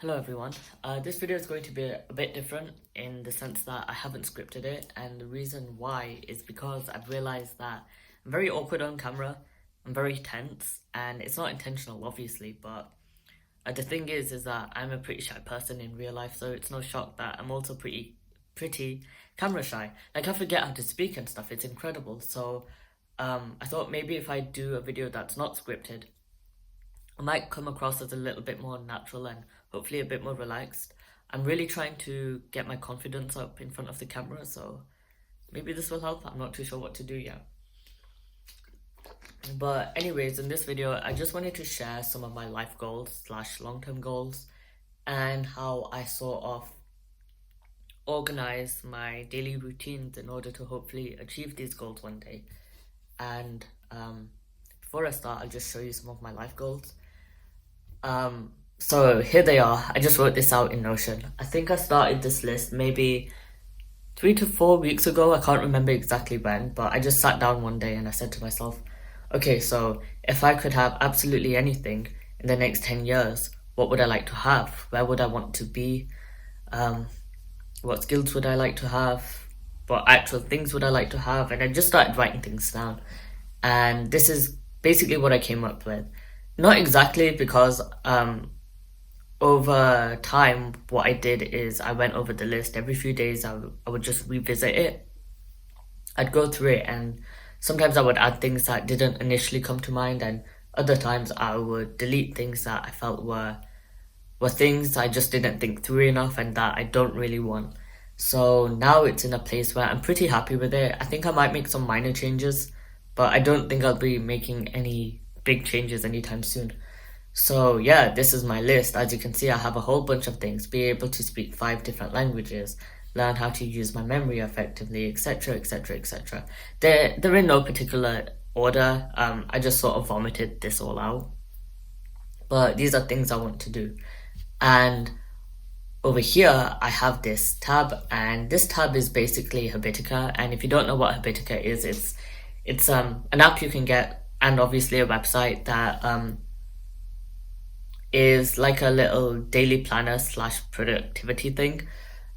Hello everyone. This video is going to be a bit different in the sense that I haven't scripted it, and the reason why is because I've realized that I'm very awkward on camera, I'm very tense, and it's not intentional obviously, but the thing is that I'm a pretty shy person in real life, so it's no shock that I'm also pretty camera shy. Like I forget how to speak and stuff, it's incredible. So I thought maybe if I do a video that's not scripted, I might come across as a little bit more natural and hopefully a bit more relaxed. I'm really trying to get my confidence up in front of the camera, so maybe this will help. I'm not too sure what to do yet. But anyways, in this video, I just wanted to share some of my life goals slash long-term goals and how I sort of organize my daily routines in order to hopefully achieve these goals one day. And before I start, I'll just show you some of my life goals. So here they are. I just wrote this out in Notion. I think I started this list maybe 3 to 4 weeks ago. I can't remember exactly when, but I just sat down one day and I said to myself, okay, so if I could have absolutely anything in the next 10 years, what would I like to have? Where would I want to be? What skills would I like to have? What actual things would I like to have? And I just started writing things down. And this is basically what I came up with. Not exactly, because over time, what I did is I went over the list every few days. I would just revisit it. I'd go through it, and sometimes I would add things that didn't initially come to mind, and other times I would delete things that I felt were things I just didn't think through enough and that I don't really want. So now it's in a place where I'm pretty happy with it. I think I might make some minor changes, but I don't think I'll be making any big changes anytime soon. So yeah, this is my list. As you can see, I have a whole bunch of things. Be able to speak 5 different languages, learn how to use my memory effectively, etc., etc., etc. They're in no particular order. I just sort of vomited this all out. But these are things I want to do. And over here, I have this tab, and this tab is basically Habitica. And if you don't know what Habitica is, it's an app you can get, and obviously a website that is like a little daily planner slash productivity thing.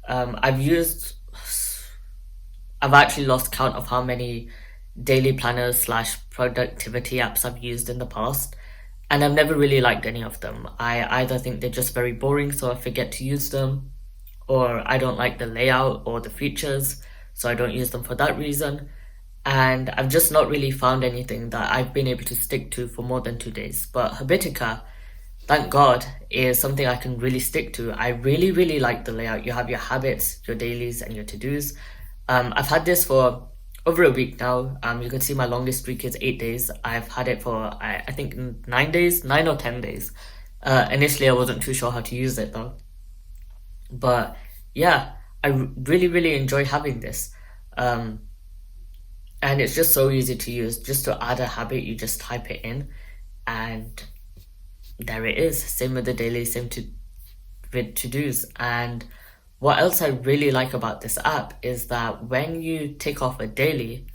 I've actually lost count of how many daily planners slash productivity apps I've used in the past, and I've never really liked any of them. I either think they're just very boring, so I forget to use them, or I don't like the layout or the features, so I don't use them for that reason. And I've just not really found anything that I've been able to stick to for more than 2 days. But Habitica, thank God, is something I can really stick to. I really, really like the layout. You have your habits, your dailies, and your to-dos. I've had this for over a week now. You can see my longest streak is 8 days. I've had it for, I think 9 days, 9 or 10 days. Initially, I wasn't too sure how to use it though. But yeah, I really, really enjoy having this. And it's just so easy to use. Just to add a habit, you just type it in, and there it is. Same with the daily, with to-dos. And what else I really like about this app is that when you tick off a daily,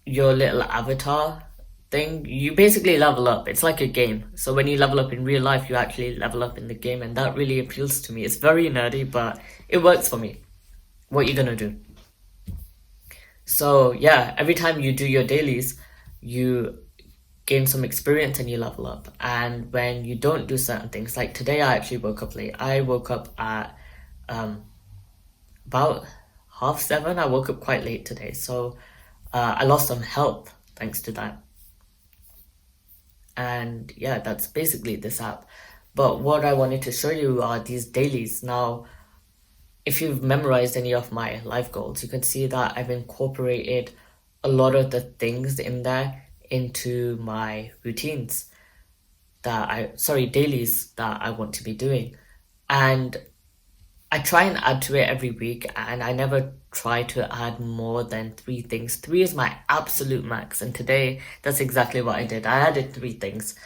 your little avatar thing, you basically level up. It's like a game. So when you level up in real life, you actually level up in the game, and that really appeals to me. It's very nerdy, but it works for me. What you gonna do? So yeah, every time you do your dailies, you gain some experience and you level up. And when you don't do certain things, like today I actually woke up late. I woke up at about 7:30. I woke up quite late today, so I lost some health thanks to that. And yeah, that's basically this app. But what I wanted to show you are these dailies. Now, if you've memorized any of my life goals, you can see that I've incorporated a lot of the things in there into my routines dailies that I want to be doing. And I try and add to it every week, and I never try to add more than 3 things. 3 is my absolute max, and today that's exactly what I did. I added 3 things.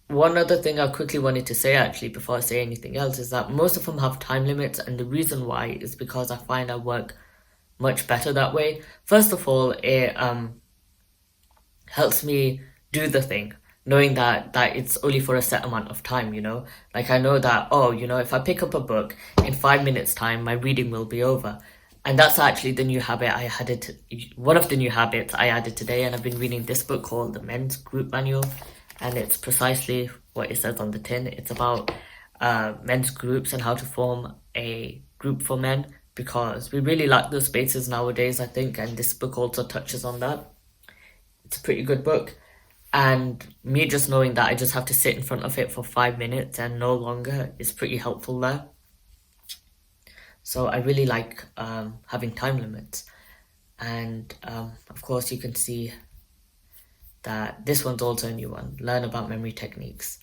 One other thing I quickly wanted to say actually before I say anything else is that most of them have time limits, and the reason why is because I find I work much better that way. First of all, it helps me do the thing. knowing that it's only for a set amount of time, you know? Like I know that, oh, you know, if I pick up a book in 5 minutes time, my reading will be over. And that's actually the new habit I had it, one of the new habits I added today. And I've been reading this book called The Men's Group Manual. And it's precisely what it says on the tin. It's about men's groups and how to form a group for men because we really lack those spaces nowadays, I think. And this book also touches on that. It's a pretty good book. And me just knowing that I just have to sit in front of it for 5 minutes and no longer is pretty helpful there. So I really like having time limits. And of course, you can see that this one's also a new one. Learn about memory techniques.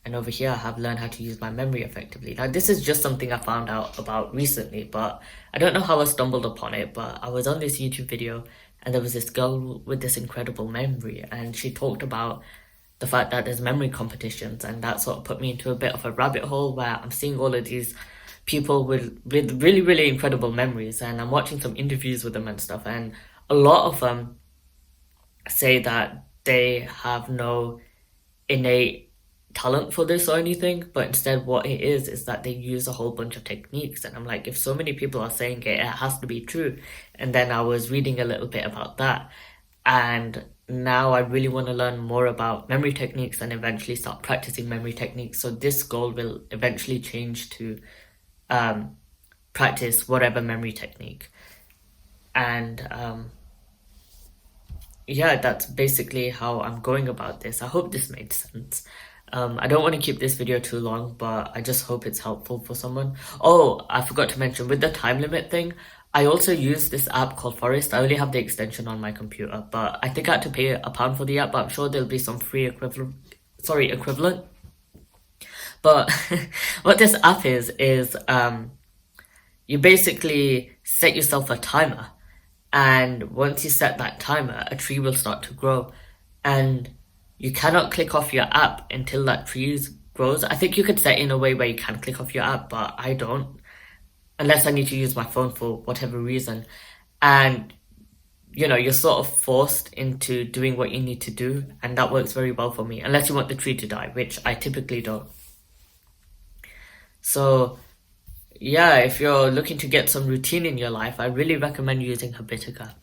And over here, I have learned how to use my memory effectively. Now, this is just something I found out about recently, but I don't know how I stumbled upon it. But I was on this YouTube video, and there was this girl with this incredible memory, and she talked about the fact that there's memory competitions, and that sort of put me into a bit of a rabbit hole where I'm seeing all of these people with really, really incredible memories, and I'm watching some interviews with them and stuff, and a lot of them say that they have no innate talent for this or anything, but instead what it is that they use a whole bunch of techniques. And I'm like, if so many people are saying it, it has to be true. And then I was reading a little bit about that, and now I really want to learn more about memory techniques and eventually start practicing memory techniques. So this goal will eventually change to practice whatever memory technique. And yeah, that's basically how I'm going about this. I hope this made sense. I don't want to keep this video too long, but I just hope it's helpful for someone. Oh, I forgot to mention with the time limit thing, I also use this app called Forest. I only have the extension on my computer, but I think I had to pay £1 for the app, but I'm sure there'll be some free equivalent. But what this app is you basically set yourself a timer, and once you set that timer, a tree will start to grow, and you cannot click off your app until that tree grows. I think you could set it in a way where you can click off your app, but I don't, unless I need to use my phone for whatever reason. And you know, you're sort of forced into doing what you need to do, and that works very well for me, unless you want the tree to die, which I typically don't. So yeah, if you're looking to get some routine in your life, I really recommend using Habitica.